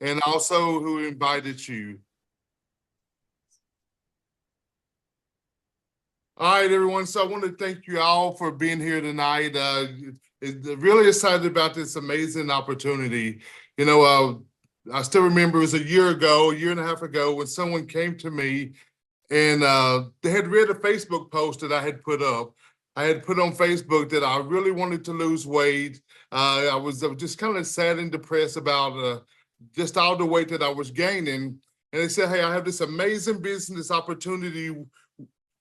and also who invited you. All right, everyone. So I want to thank you all for being here tonight. Really excited about this amazing opportunity. You know, I still remember it was a year and a half ago, when someone came to me and they had read a Facebook post that I had put up. I had put on Facebook that I really wanted to lose weight. I was just kind of sad and depressed about just all the weight that I was gaining. And they said, "Hey, I have this amazing business opportunity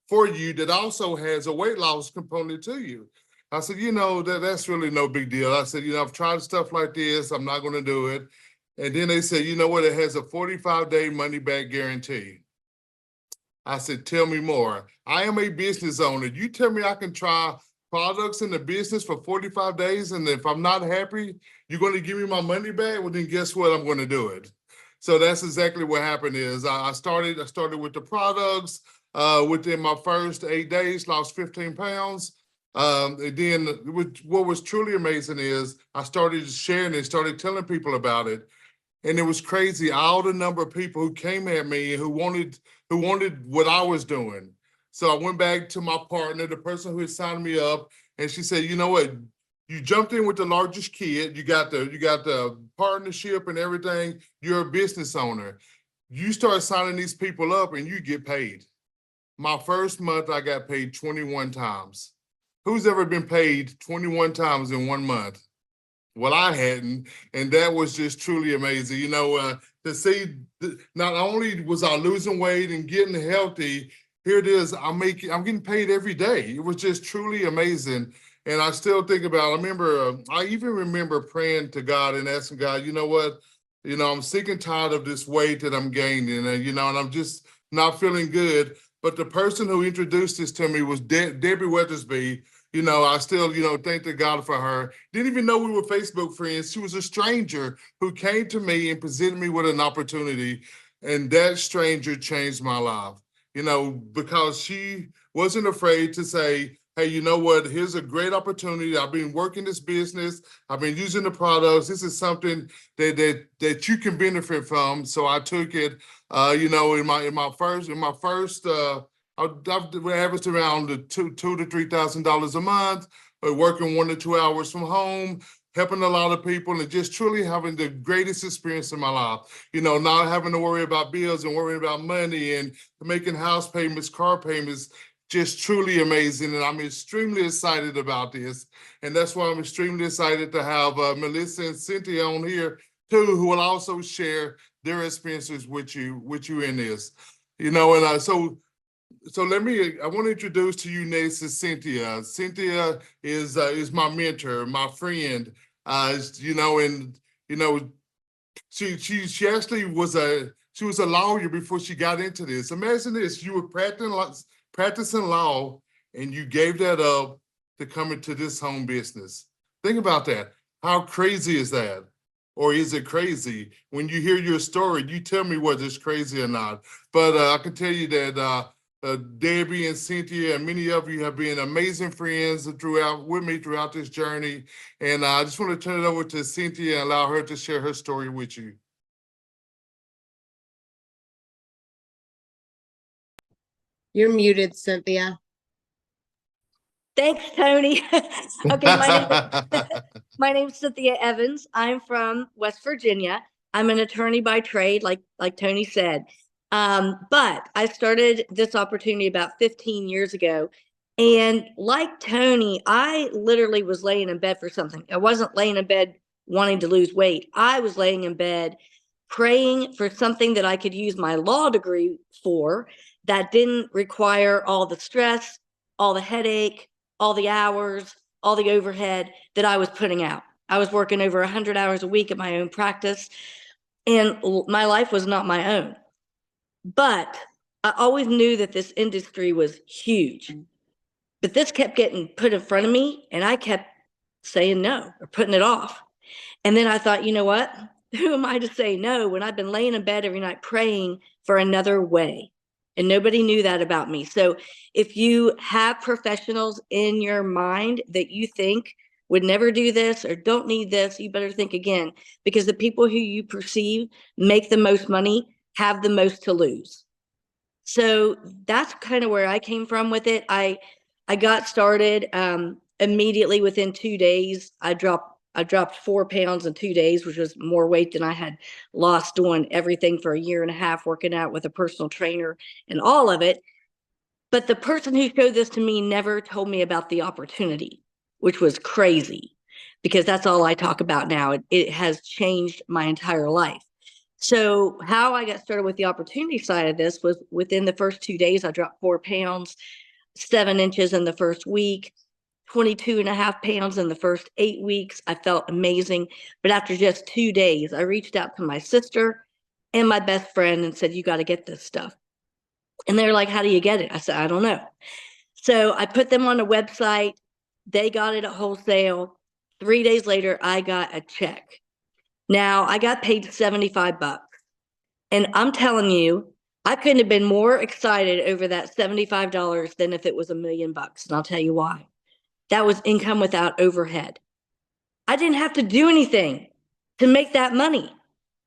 for you that also has a weight loss component to you." I said, that's really no big deal. I said, I've tried stuff like this. I'm not going to do it. And then they said, you know what? It has a 45-day money back guarantee. I said, tell me more. I am a business owner. You tell me I can try products in the business for 45 days, and if I'm not happy, you're going to give me my money back? Well, then guess what? I'm going to do it. So that's exactly what happened. Is I started with the products. Within my first 8 days, lost 15 pounds. And then what was truly amazing is I started sharing it, started telling people about it. And it was crazy, all the number of people who came at me who wanted what I was doing. So I went back to my partner, the person who had signed me up, and she said, you know what? You jumped in with the largest kid. You got the partnership and everything. You're a business owner. You start signing these people up and you get paid. My first month, I got paid 21 times. Who's ever been paid 21 times in 1 month? Well, I hadn't, and that was just truly amazing. To see not only was I losing weight and getting healthy, here it is. I'm getting paid every day. It was just truly amazing. And I still think about. I even remember praying to God and asking God, you know what? I'm sick and tired of this weight that I'm gaining, and I'm just not feeling good. But the person who introduced this to me was Debbie Weathersby. I still, thank the God for her. Didn't even know we were Facebook friends. She was a stranger who came to me and presented me with an opportunity. And that stranger changed my life, because she wasn't afraid to say, hey, you know what? Here's a great opportunity. I've been working this business. I've been using the products. This is something that you can benefit from. So I took it. In my first, I've averaged around $2,000 to $3,000 a month, working 1 to 2 hours from home, helping a lot of people, and just truly having the greatest experience in my life. Not having to worry about bills and worrying about money and making house payments, car payments. Just truly amazing, and I'm extremely excited about this. And that's why I'm extremely excited to have Melissa and Cynthia on here too, who will also share their experiences with you in this. So I want to introduce to you next is Cynthia. Cynthia is my mentor, my friend. She actually was a lawyer before she got into this. Imagine this: you were practicing law, and you gave that up to come into this home business. Think about that. How crazy is that? Or is it crazy? When you hear your story, you tell me whether it's crazy or not. But I can tell you that Debbie and Cynthia and many of you have been amazing friends with me throughout this journey. And I just want to turn it over to Cynthia and allow her to share her story with you. You're muted, Cynthia. Thanks, Tony. Okay, my name is Cynthia Evans. I'm from West Virginia. I'm an attorney by trade, like Tony said. But I started this opportunity about 15 years ago. And like Tony, I literally was laying in bed for something. I wasn't laying in bed wanting to lose weight. I was laying in bed praying for something that I could use my law degree for, that didn't require all the stress, all the headache, all the hours, all the overhead that I was putting out. I was working over 100 hours a week at my own practice, and my life was not my own. But I always knew that this industry was huge. But this kept getting put in front of me, and I kept saying no or putting it off. And then I thought, you know what? Who am I to say no when I've been laying in bed every night praying for another way? And nobody knew that about me. So if you have professionals in your mind that you think would never do this or don't need this, you better think again, because the people who you perceive make the most money have the most to lose. So that's kind of where I came from with it. I got started immediately within 2 days. I dropped 4 pounds in 2 days, which was more weight than I had lost doing everything for a year and a half, working out with a personal trainer and all of it. But the person who showed this to me never told me about the opportunity, which was crazy, because that's all I talk about now. It has changed my entire life. So how I got started with the opportunity side of this was within the first 2 days, I dropped 4 pounds, 7 inches in the first week, 22.5 pounds in the first 8 weeks. I felt amazing. But after just 2 days, I reached out to my sister and my best friend and said, you got to get this stuff. And they're like, how do you get it? I said, I don't know. So I put them on a website. They got it at wholesale. 3 days later, I got a check. Now I got paid $75. And I'm telling you, I couldn't have been more excited over that $75 than if it was $1 million. And I'll tell you why. That was income without overhead. I didn't have to do anything to make that money.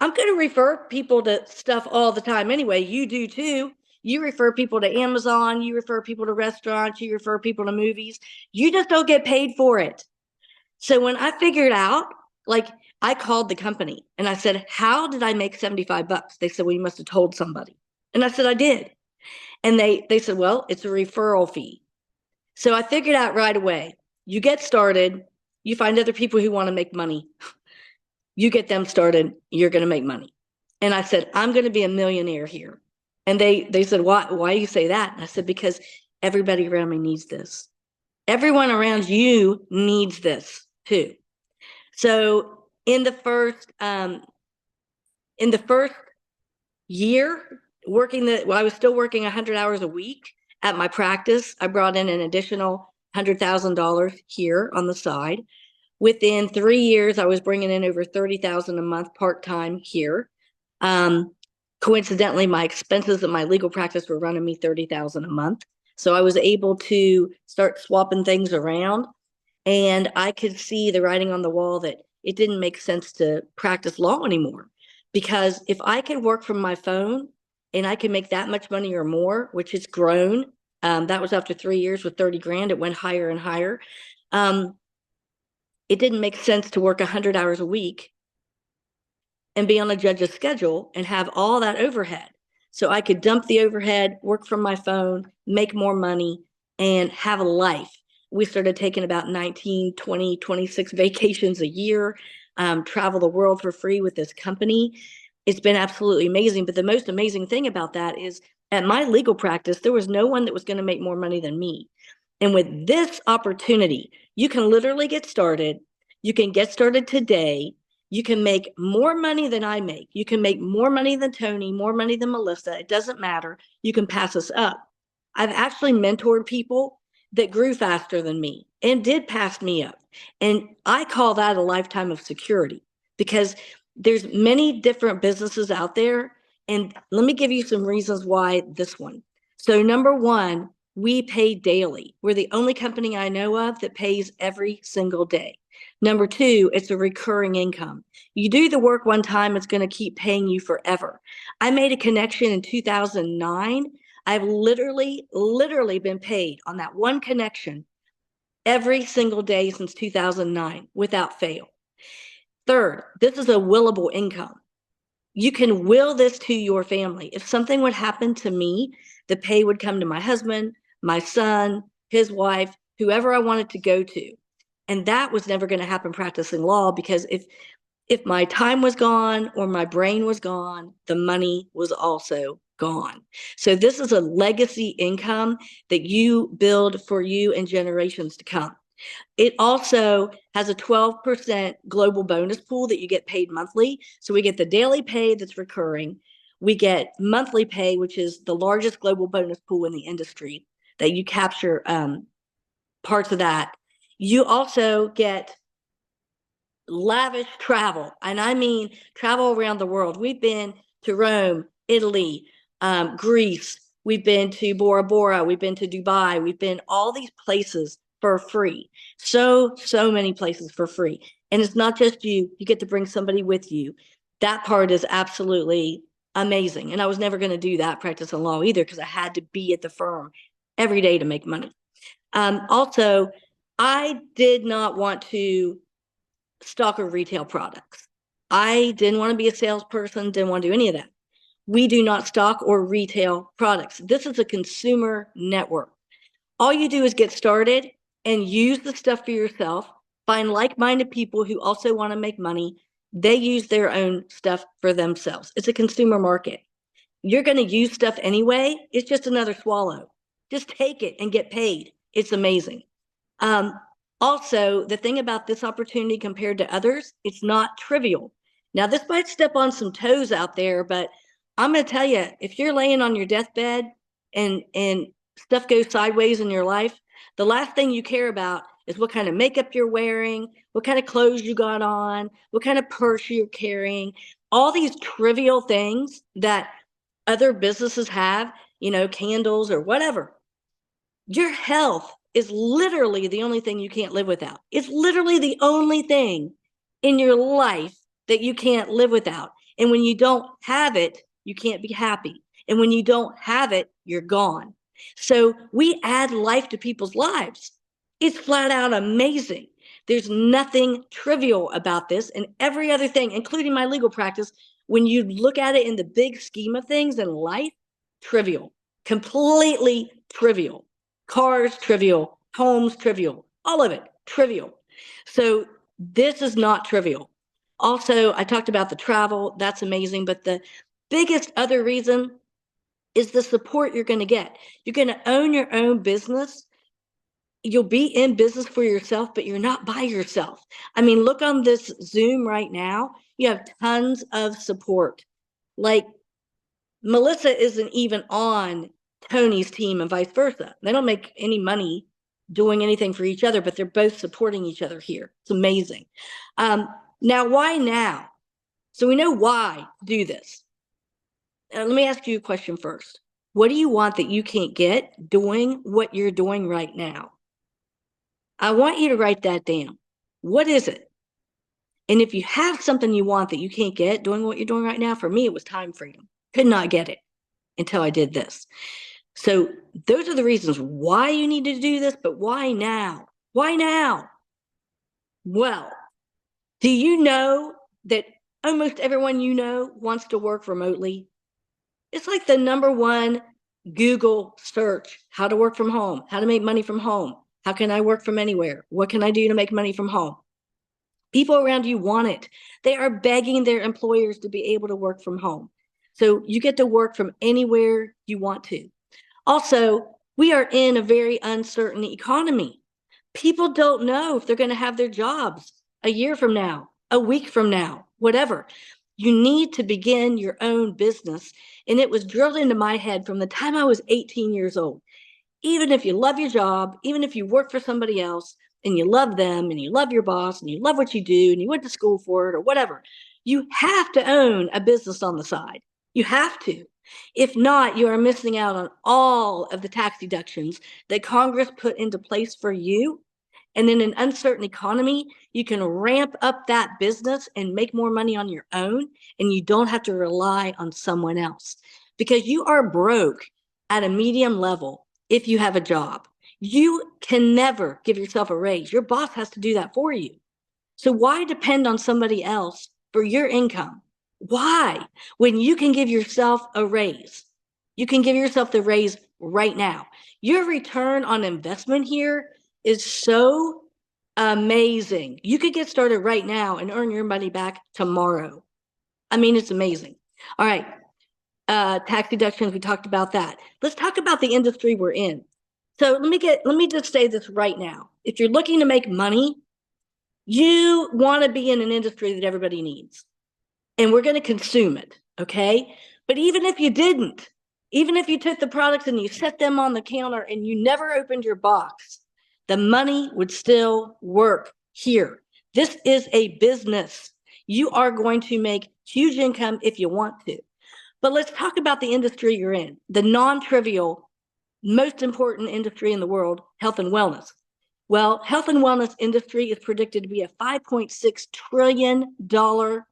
I'm going to refer people to stuff all the time anyway. You do too. You refer people to Amazon, you refer people to restaurants, you refer people to movies. You just don't get paid for it. So when I figured out, like, I called the company and I said, how did I make $75? They said, well, you must have told somebody. And I said, I did. And they said, well, it's a referral fee. So I figured out right away, you get started, you find other people who want to make money. You get them started, you're going to make money. And I said, I'm going to be a millionaire here. And they said, why do you say that? And I said, because everybody around me needs this. Everyone around you needs this too. So in the first year I was still working 100 hours a week at my practice. I brought in an additional $100,000 here on the side. Within 3 years, I was bringing in over $30,000 a month part-time here. Coincidentally, my expenses at my legal practice were running me $30,000 a month. So I was able to start swapping things around, and I could see the writing on the wall that it didn't make sense to practice law anymore. Because if I could work from my phone and I could make that much money or more, which has grown, that was after 3 years with 30 grand, it went higher and higher. It didn't make sense to work 100 hours a week and be on a judge's schedule and have all that overhead. So I could dump the overhead, work from my phone, make more money, and have a life. We started taking about 19, 20, 26 vacations a year, travel the world for free with this company. It's been absolutely amazing. But the most amazing thing about that is at my legal practice, there was no one that was going to make more money than me. And with this opportunity, you can literally get started. You can get started today. You can make more money than I make. You can make more money than Tony, more money than Melissa. It doesn't matter. You can pass us up. I've actually mentored people that grew faster than me and did pass me up. And I call that a lifetime of security, because there's many different businesses out there. And let me give you some reasons why this one. So number one, we pay daily. We're the only company I know of that pays every single day. Number two, it's a recurring income. You do the work one time, it's going to keep paying you forever. I made a connection in 2009. I've literally been paid on that one connection every single day since 2009 without fail. Third, this is a willable income. You can will this to your family. If something would happen to me, the pay would come to my husband, my son, his wife, whoever I wanted to go to. And that was never going to happen practicing law, because if my time was gone or my brain was gone, the money was also gone. So this is a legacy income that you build for you and generations to come. It also has a 12% global bonus pool that you get paid monthly. So we get the daily pay that's recurring. We get monthly pay, which is the largest global bonus pool in the industry, that you capture parts of that. You also get lavish travel, and I mean travel around the world. We've been to Rome, Italy, Greece. We've been to Bora Bora. We've been to Dubai. We've been all these places for free. So many places for free. And it's not just you get to bring somebody with you. That part is absolutely amazing. And I was never going to do that practicing law either, because I had to be at the firm every day to make money. Also, I did not want to stock or retail products. I didn't want to be a salesperson, didn't want to do any of that. We do not stock or retail products. This is a consumer network. All you do is get started and use the stuff for yourself, find like-minded people who also want to make money. They use their own stuff for themselves. It's a consumer market. You're going to use stuff anyway. It's just another swallow. Just take it and get paid. It's amazing. Also, the thing about this opportunity compared to others, it's not trivial. Now, this might step on some toes out there, but I'm going to tell you, if you're laying on your deathbed and stuff goes sideways in your life, the last thing you care about is what kind of makeup you're wearing, what kind of clothes you got on, what kind of purse you're carrying, all these trivial things that other businesses have, candles or whatever. Your health is literally the only thing you can't live without. It's literally the only thing in your life that you can't live without. And when you don't have it, you can't be happy. And when you don't have it, you're gone. So we add life to people's lives. It's flat out amazing. There's nothing trivial about this, and every other thing, including my legal practice, when you look at it in the big scheme of things in life, trivial, completely trivial. Cars, trivial. Homes, trivial. All of it, trivial. So this is not trivial. Also, I talked about the travel. That's amazing. But the biggest other reason is the support you're going to get. You're going to own your own business. You'll be in business for yourself, but you're not by yourself. I mean, look on this Zoom right now. You have tons of support. Like Melissa isn't even on Tony's team and vice versa. They don't make any money doing anything for each other, but they're both supporting each other here. It's amazing. Now, why now? So we know why do this. Let me ask you a question first. What do you want that you can't get doing what you're doing right now? I want you to write that down. What is it? And if you have something you want that you can't get doing what you're doing right now, for me, it was time freedom. Could not get it until I did this. So those are the reasons why you need to do this, but why now? Why now? Well, do you know that almost everyone you know wants to work remotely? It's like the #1 Google search, how to work from home, how to make money from home. How can I work from anywhere? What can I do to make money from home? People around you want it. They are begging their employers to be able to work from home. So you get to work from anywhere you want to. Also, we are in a very uncertain economy. People don't know if they're going to have their jobs a year from now, a week from now, whatever. You need to begin your own business. And it was drilled into my head from the time I was 18 years old. Even if you love your job, even if you work for somebody else and you love them and you love your boss and you love what you do and you went to school for it or whatever, you have to own a business on the side. You have to. If not, you are missing out on all of the tax deductions that Congress put into place for you. And in an uncertain economy, you can ramp up that business and make more money on your own, and you don't have to rely on someone else because you are broke at a medium level. If you have a job, you can never give yourself a raise. Your boss has to do that for you. So why depend on somebody else for your income? Why? When you can give yourself a raise, you can give yourself the raise right now. Your return on investment here is so amazing. You could get started right now and earn your money back tomorrow. I mean, it's amazing. All right. Tax deductions, we talked about that. Let's talk about the industry we're in. So let me just say this right now. If you're looking to make money, you want to be in an industry that everybody needs, and we're going to consume it, okay? But even if you didn't, even if you took the products and you set them on the counter and you never opened your box, the money would still work here. This is a business. You are going to make huge income if you want to. But let's talk about the industry you're in, the non-trivial, most important industry in the world, health and wellness. Well, health and wellness industry is predicted to be a $5.6 trillion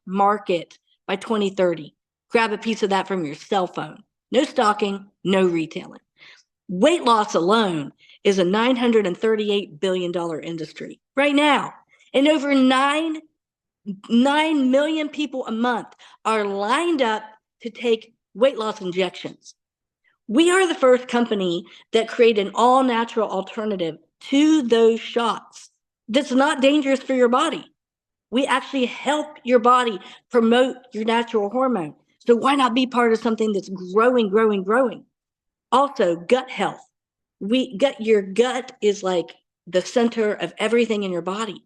market by 2030. Grab a piece of that from your cell phone. No stocking, no retailing. Weight loss alone is a $938 billion industry right now. And over 9 million people a month are lined up to take weight loss injections. We are the first company that created an all natural alternative to those shots that's not dangerous for your body. We actually help your body promote your natural hormone. So why not be part of something that's growing? Also, gut health. Your gut is like the center of everything in your body.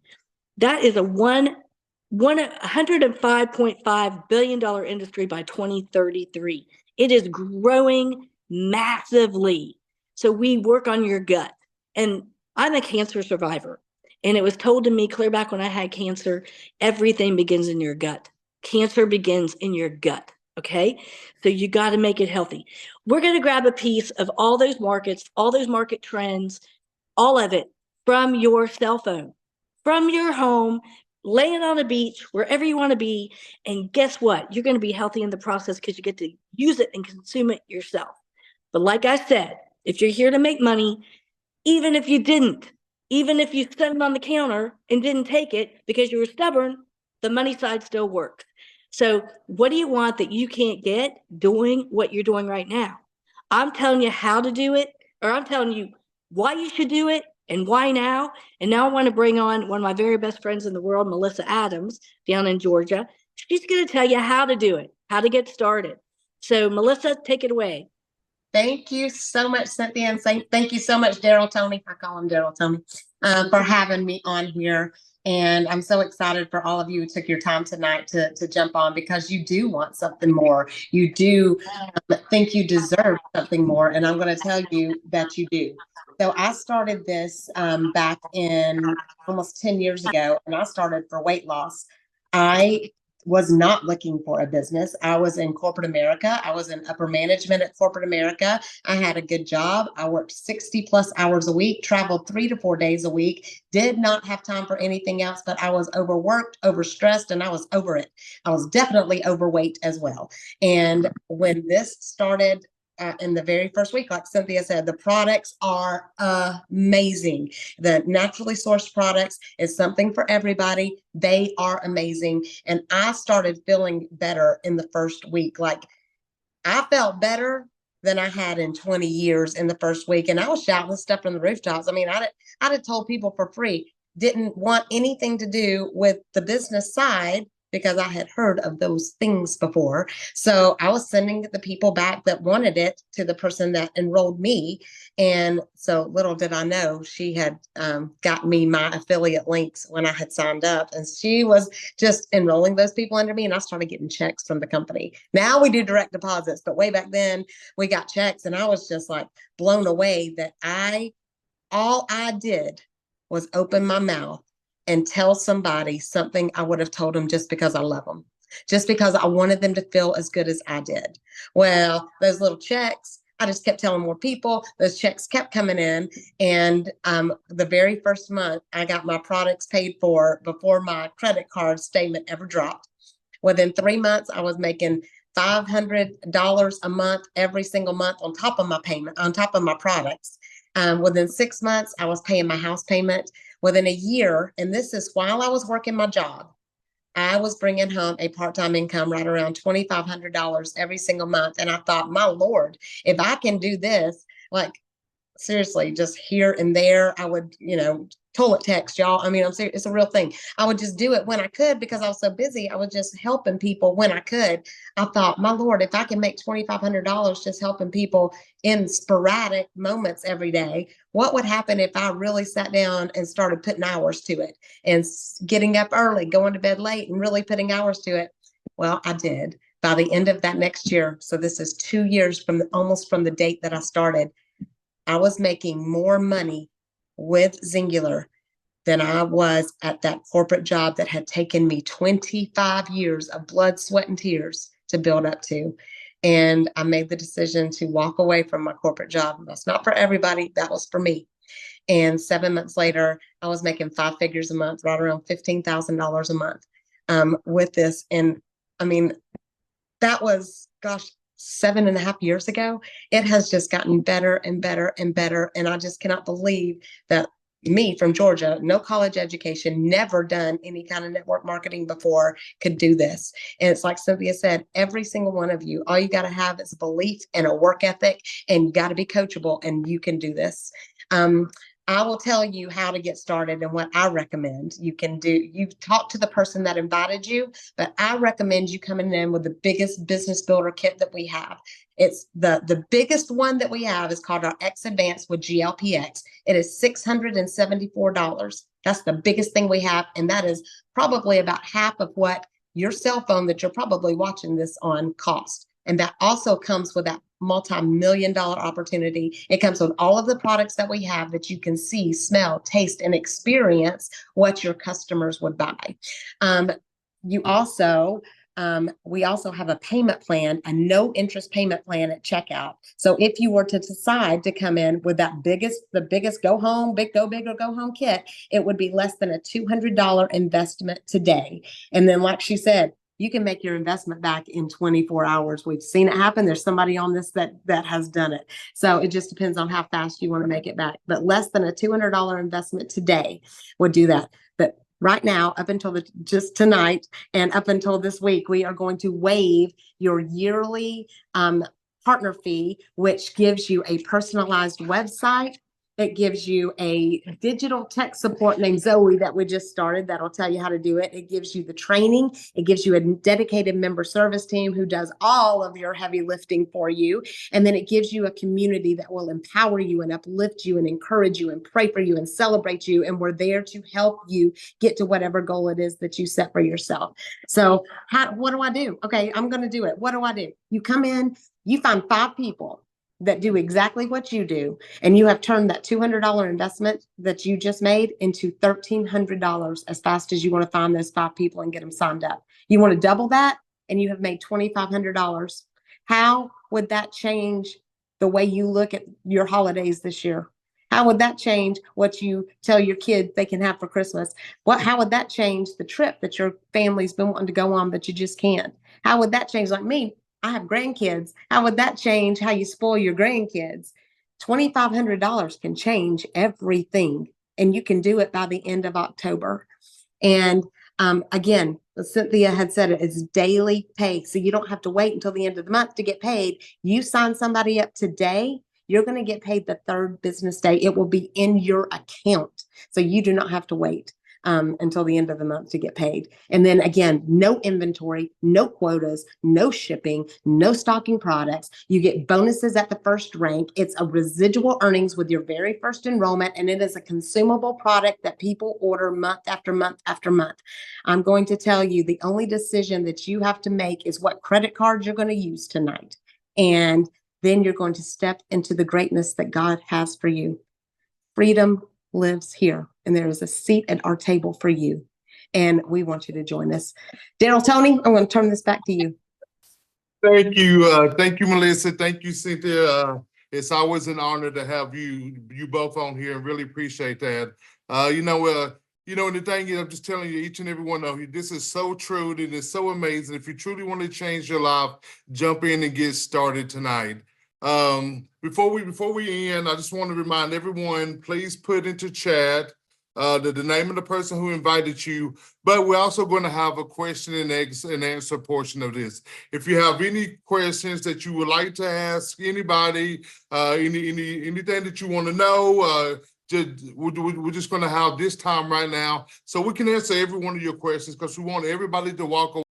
That is a $105.5 billion industry by 2033. It is growing massively. So we work on your gut. And I'm a cancer survivor. And it was told to me clear back when I had cancer, everything begins in your gut. Cancer begins in your gut. Okay. So you got to make it healthy. We're going to grab a piece of all those markets, all those market trends, all of it from your cell phone, from your home, laying on a beach, wherever you want to be. And guess what? You're going to be healthy in the process because you get to use it and consume it yourself. But like I said, if you're here to make money, even if you spent it on the counter and didn't take it because you were stubborn, the money side still works. So what do you want that you can't get doing what you're doing right now? I'm telling you how to do it, or I'm telling you why you should do it and why now. And now I want to bring on one of my very best friends in the world, Melissa Adams, down in Georgia. She's going to tell you how to do it, how to get started. So Melissa, take it away. Thank you so much, Cynthia, and thank you so much, Daryl Tony. I call him Daryl Tony, for having me on here. And I'm so excited for all of you who took your time tonight to jump on, because you do want something more. You do think you deserve something more. And I'm going to tell you that you do. So I started this back in almost 10 years ago, and I started for weight loss. I was not looking for a business. I was in corporate America. I was in upper management at corporate America. I had a good job. I worked 60 plus hours a week, traveled 3 to 4 days a week, did not have time for anything else, but I was overworked, overstressed, and I was over it. I was definitely overweight as well. And when this started, in the very first week, like Cynthia said, the products are amazing. The naturally sourced products is something for everybody. They are amazing. And I started feeling better in the first week. Like, I felt better than I had in 20 years in the first week. And I was shouting stuff from the rooftops. I mean, I'd have told people for free, didn't want anything to do with the business side, because I had heard of those things before. So I was sending the people back that wanted it to the person that enrolled me. And so little did I know, she had got me my affiliate links when I had signed up. And she was just enrolling those people under me. And I started getting checks from the company. Now we do direct deposits, but way back then we got checks. And I was just like blown away that all I did was open my mouth and tell somebody something I would have told them just because I love them, just because I wanted them to feel as good as I did. Well, those little checks, I just kept telling more people. Those checks kept coming in. And the very first month, I got my products paid for before my credit card statement ever dropped. Within 3 months, I was making $500 a month, every single month, on top of my payment, on top of my products. Within 6 months, I was paying my house payment. Within a year, and this is while I was working my job, I was bringing home a part-time income right around $2,500 every single month. And I thought, my Lord, if I can do this, like, seriously, just here and there, I would, toilet text y'all. I mean, I'm serious. It's a real thing. I would just do it when I could, because I was so busy. I was just helping people when I could. I thought, my Lord, if I can make $2,500 just helping people in sporadic moments every day, what would happen if I really sat down and started putting hours to it, and getting up early, going to bed late, and really putting hours to it? Well, I did. By the end of that next year, so this is 2 years almost from the date that I started, I was making more money with Zingular than I was at that corporate job that had taken me 25 years of blood, sweat, and tears to build up to. And I made the decision to walk away from my corporate job. That's not for everybody. That was for me. And 7 months later, I was making 5 figures a month, right around $15,000 a month with this. And I mean, that was, gosh, 7.5 years ago. It has just gotten better and better and better. And I just cannot believe that me from Georgia, no college education, never done any kind of network marketing before, could do this. And it's like Cynthia said, every single one of you, all you got to have is belief and a work ethic, and you got to be coachable, and you can do this. I will tell you how to get started and what I recommend you can do. You've talked to the person that invited you, but I recommend you coming in with the biggest business builder kit that we have. It's the biggest one that we have is called our X Advanced with GLPX. It is $674. That's the biggest thing we have. And that is probably about half of what your cell phone that you're probably watching this on cost. And that also comes with that multi-million-dollar opportunity. It comes with all of the products that we have that you can see, smell, taste, and experience what your customers would buy. We also have a payment plan, a no interest payment plan at checkout. So if you were to decide to come in with the biggest go home, go big or go home kit, it would be less than a $200 investment today. And then, like she said, you can make your investment back in 24 hours. We've seen it happen. There's somebody on this that has done it. So it just depends on how fast you want to make it back. But less than a $200 investment today would do that. But right now, up until just tonight and up until this week, we are going to waive your yearly partner fee, which gives you a personalized website. It gives you a digital tech support named Zoe that we just started that'll tell you how to do it. It gives you the training. It gives you a dedicated member service team who does all of your heavy lifting for you. And then it gives you a community that will empower you and uplift you and encourage you and pray for you and celebrate you. And we're there to help you get to whatever goal it is that you set for yourself. So what do I do? Okay, I'm going to do it. What do I do? You come in, you find 5 people that do exactly what you do, and you have turned that $200 investment that you just made into $1,300 as fast as you want to find those 5 people and get them signed up. You want to double that, and you have made $2,500. How would that change the way you look at your holidays this year? How would that change what you tell your kids they can have for Christmas? How would that change the trip that your family's been wanting to go on, but you just can't? How would that change? Like me, I have grandkids. How would that change how you spoil your grandkids? $2,500 can change everything, and you can do it by the end of October. And again, Cynthia had said it's daily pay. So you don't have to wait until the end of the month to get paid. You sign somebody up today, you're going to get paid the 3rd business day. It will be in your account. So you do not have to wait until the end of the month to get paid. And then again, no inventory, no quotas, no shipping, no stocking products. You get bonuses at the first rank. It's a residual earnings with your very first enrollment, and it is a consumable product that people order month after month after month. I'm going to tell you the only decision that you have to make is what credit card you're going to use tonight. And then you're going to step into the greatness that God has for you. Freedom lives here, and there is a seat at our table for you, and we want you to join us. Daryl, Tony, I'm going to turn this back to you. Thank you, Melissa. Thank you, Cynthia. It's always an honor to have you both on here, and really appreciate that. And the thing is, I'm just telling you, each and every one of you, this is so true. It is so amazing. If you truly want to change your life, jump in and get started tonight. Before we end, I just want to remind everyone, please put into chat the name of the person who invited you, but we're also going to have a question and answer portion of this. If you have any questions that you would like to ask anybody, anything that you want to know, we're just going to have this time right now so we can answer every one of your questions, because we want everybody to walk away